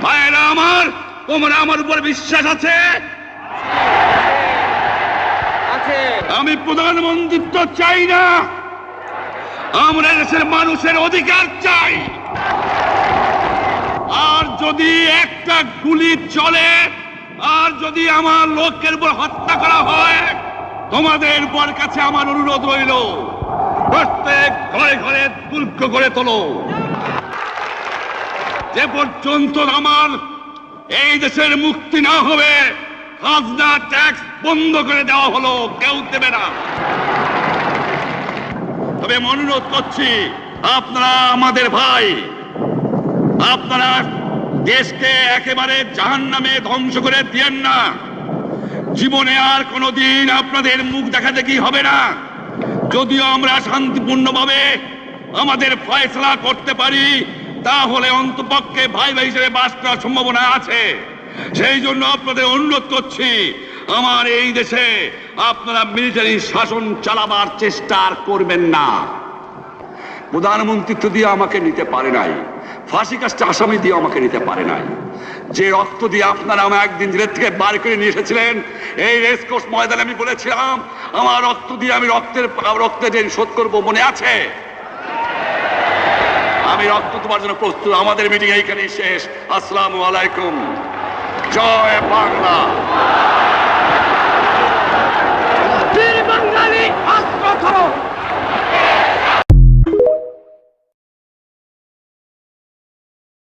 ভাইয়েরা আমার, তোমরা আমার উপর বিশ্বাস আছে? আমি প্রধানমন্ত্রিত্ব চাই না, আমরা দেশের মানুষের অধিকার চাই। আর যদি একটা গুলি চলে, আর যদি আমার লোকের উপর হত্যা করা হয়, তোমাদের বর কাছে আমার অনুরোধ রইল, প্রত্যেক ঘরে ঘরে দুর্গ করে তোলো। যে পর্যন্ত আমার এই দেশের মুক্তি না হবে, খাজনা ট্যাক্স বন্ধ করে দেওয়া হলো, কেউ দেবে না। তবে আমি অনুরোধ করছি, আপনারা আমাদের ভাই, আপনারা দেশকে একেবারে জাহান্নামে ধ্বংস করে দিয়েন না। জীবনে আর কোনোদিন আপনাদের মুখ দেখা দেখি হবে না। যদিও আমরা শান্তিপূর্ণভাবে আমাদের ফয়সলা করতে পারি, তাহলে অন্তপক্ষে ভাই ভাই হিসেবে বাস করার সম্ভাবনা আছে। সেই জন্য আপনাদের অনুরোধ করছি, আমার এই দেশে আপনারা মিলিটারি শাসন চালাবার চেষ্টা আর করবেন না। প্রধানমন্ত্রিত্ব দিয়ে আমাকে নিতে পারে নাই, ফাঁসি কাজটা আসামি দিয়ে আমাকে নিতে পারে নাই। যে রক্ত দিয়ে আপনারা আমাকে একদিন জেলের থেকে বার করে নিয়ে এসেছিলেন, এই রেসকোর্স ময়দানে আমি বলেছিলাম আমার রক্ত দিয়ে আমি রক্তের ঋণ শোধ করবো, মনে আছে? আমি রক্ত তোমার জন্য প্রস্তুত। আমাদের মিটিং এইখানেই শেষ। আসসালামু আলাইকুম। জয় বাংলা।